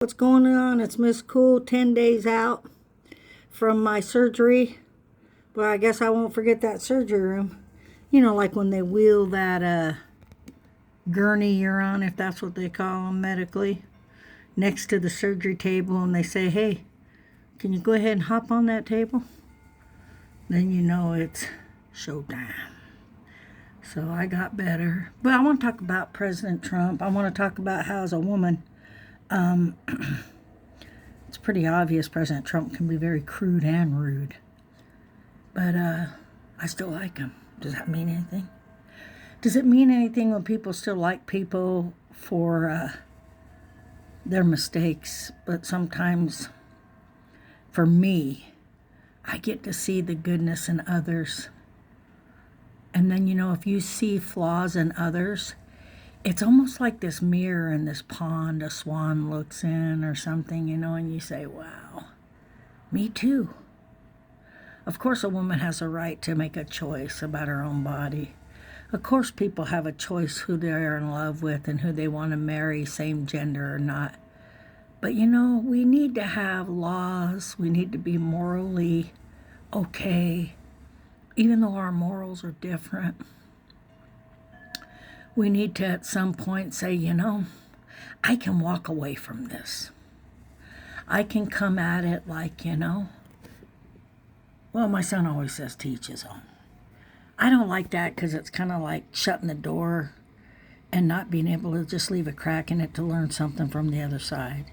What's going on? It's Miss Cool, 10 days out from my surgery. But I guess I won't forget that surgery room. You know, like when they wheel that gurney you're on, if that's what they call them medically, next to the surgery table, and they say, hey, can you go ahead and hop on that table? Then you know it's showtime. So I got better. But I want to talk about President Trump. I want to talk about how, as a woman, it's pretty obvious President Trump can be very crude and rude. But I still like him. Does that mean anything? Does it mean anything when people still like people for their mistakes? But sometimes, for me, I get to see the goodness in others. And then, if you see flaws in others, it's almost like this mirror in this pond a swan looks in or something, and you say, wow, me too. Of course, a woman has a right to make a choice about her own body. Of course, people have a choice who they're in love with and who they want to marry, same gender or not. But, we need to have laws. We need to be morally okay, even though our morals are different. We need to at some point say, I can walk away from this. I can come at it like, well, my son always says teach his own. I don't like that because it's kind of like shutting the door and not being able to just leave a crack in it to learn something from the other side.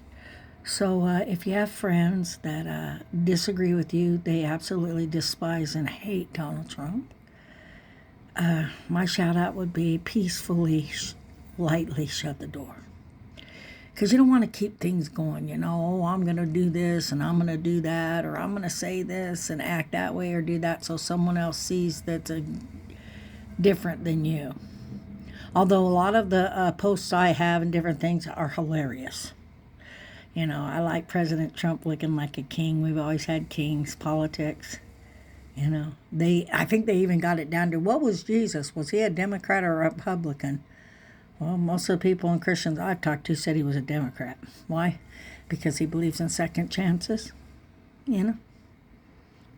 So if you have friends that disagree with you, they absolutely despise and hate Donald Trump, my shout out would be peacefully, lightly shut the door. Because you don't want to keep things going, oh, I'm going to do this and I'm going to do that, or I'm going to say this and act that way or do that so someone else sees that's different than you. Although a lot of the posts I have and different things are hilarious. I like President Trump looking like a king. We've always had kings, politics. I think they even got it down to, what was Jesus? Was he a Democrat or a Republican? Well, most of the people and Christians I've talked to said he was a Democrat. Why? Because he believes in second chances.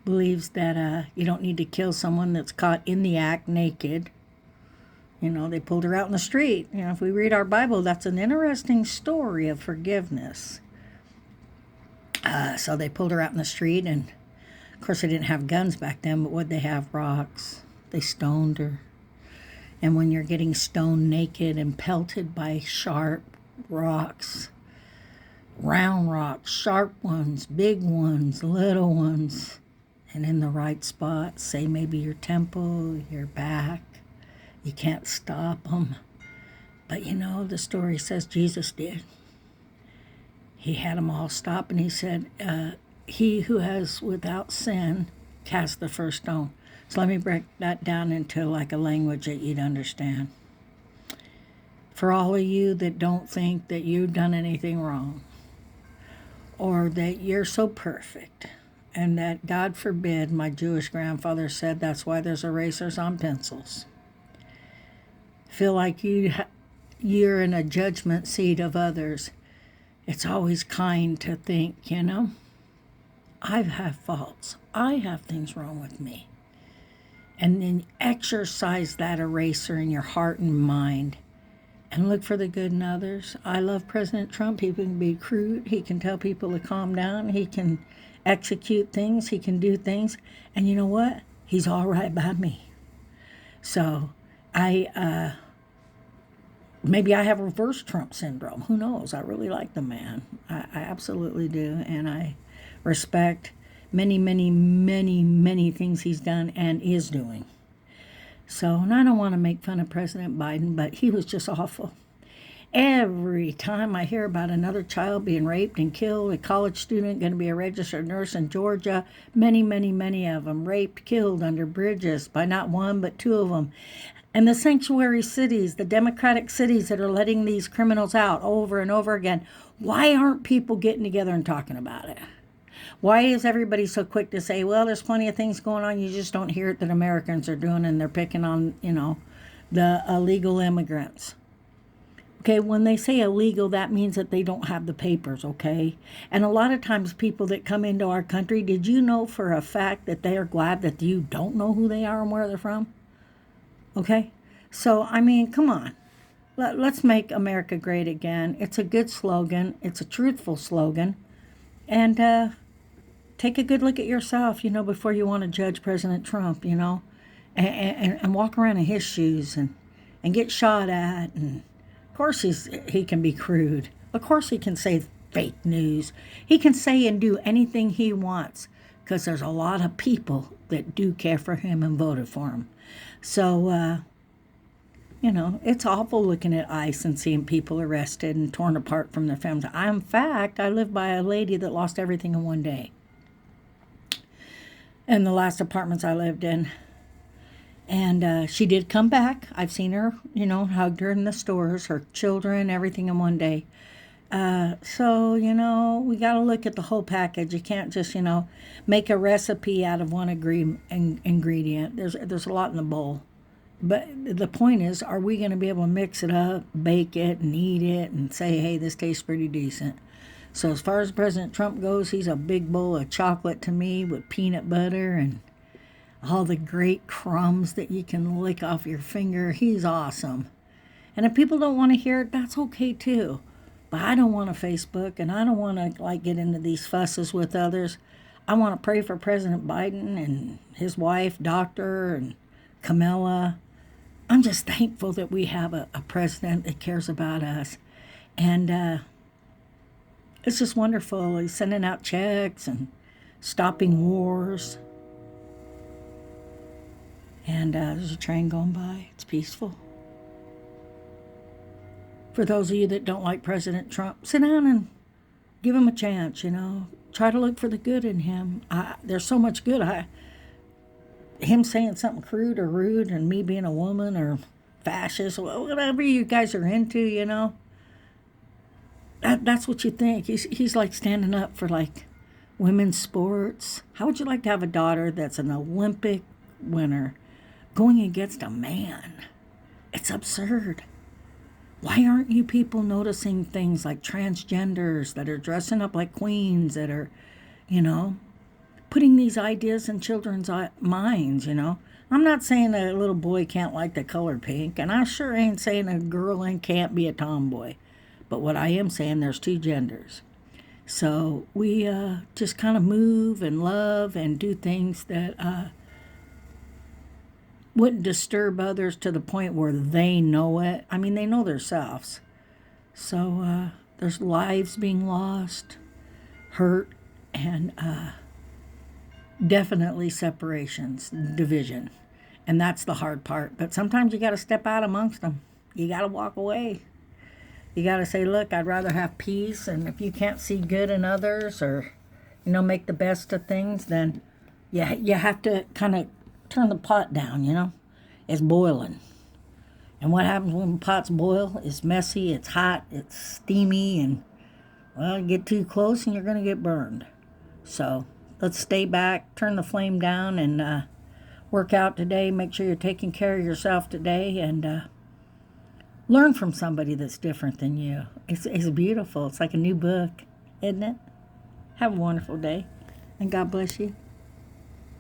Believes that you don't need to kill someone that's caught in the act naked. They pulled her out in the street. If we read our Bible, that's an interesting story of forgiveness. So they pulled her out in the street, and of course they didn't have guns back then, but would they have rocks? They stoned her. And when you're getting stoned naked and pelted by sharp rocks, round rocks, sharp ones, big ones, little ones, and in the right spot, say maybe your temple, your back, you can't stop them. But the story says Jesus did. He had them all stop, and he said, he who has without sin cast the first stone. So let me break that down into like a language that you'd understand. For all of you that don't think that you've done anything wrong, or that you're so perfect, and that, God forbid, my Jewish grandfather said that's why there's erasers on pencils. Feel like you're in a judgment seat of others. It's always kind to think, I have faults. I have things wrong with me. And then exercise that eraser in your heart and mind and look for the good in others. I love President Trump. He can be crude. He can tell people to calm down. He can execute things. He can do things. And you know what? He's all right by me. So maybe I have reverse Trump syndrome. Who knows? I really like the man. I absolutely do. And I respect many, many, many, many things he's done and is doing. So, and I don't want to make fun of President Biden, but he was just awful. Every time I hear about another child being raped and killed, a college student going to be a registered nurse in Georgia, many, many, many of them raped, killed under bridges by not one, but two of them. And the sanctuary cities, the democratic cities that are letting these criminals out over and over again, why aren't people getting together and talking about it? Why is everybody so quick to say, well, there's plenty of things going on, you just don't hear it that Americans are doing, and they're picking on, the illegal immigrants? Okay, when they say illegal, that means that they don't have the papers, okay? And a lot of times, people that come into our country, did you know for a fact that they are glad that you don't know who they are and where they're from? Okay? So, I mean, come on. Let's make America great again. It's a good slogan, it's a truthful slogan. And take a good look at yourself, before you want to judge President Trump, and walk around in his shoes and get shot at. And of course, he can be crude. Of course, he can say fake news. He can say and do anything he wants because there's a lot of people that do care for him and voted for him. So, it's awful looking at ICE and seeing people arrested and torn apart from their families. In fact, I live by a lady that lost everything in one day. In the last apartments I lived in. And she did come back. I've seen her, hugged her in the stores, her children, everything in one day. So, we got to look at the whole package. You can't just, make a recipe out of one ingredient. There's a lot in the bowl. But the point is, are we going to be able to mix it up, bake it, and eat it, and say, hey, this tastes pretty decent? So as far as President Trump goes, he's a big bowl of chocolate to me with peanut butter and all the great crumbs that you can lick off your finger. He's awesome. And if people don't want to hear it, that's okay too. But I don't want to Facebook, and I don't want to get into these fusses with others. I want to pray for President Biden and his wife, Doctor, and Camilla. I'm just thankful that we have a president that cares about us. And it's just wonderful. He's sending out checks and stopping wars. And there's a train going by. It's peaceful. For those of you that don't like President Trump, sit down and give him a chance, Try to look for the good in him. There's so much good. Him saying something crude or rude and me being a woman or fascist, whatever you guys are into, that's what you think. He's like standing up for women's sports. How would you like to have a daughter that's an Olympic winner going against a man? It's absurd. Why aren't you people noticing things like transgenders that are dressing up like queens, that are, putting these ideas in children's minds, I'm not saying a little boy can't like the color pink, and I sure ain't saying a girl can't be a tomboy. But what I am saying, there's two genders. So we just kind of move and love and do things that wouldn't disturb others to the point where they know it. I mean, they know themselves. So there's lives being lost, hurt, and definitely separations, division. And that's the hard part. But sometimes you got to step out amongst them. You got to walk away. You got to say, look, I'd rather have peace. And if you can't see good in others or, make the best of things, then you have to kind of turn the pot down, It's boiling. And what happens when pots boil? It's messy, it's hot, it's steamy, and, you get too close and you're going to get burned. So let's stay back, turn the flame down, and work out today. Make sure you're taking care of yourself today, and learn from somebody that's different than you. It's beautiful. It's like a new book, isn't it? Have a wonderful day, and God bless you.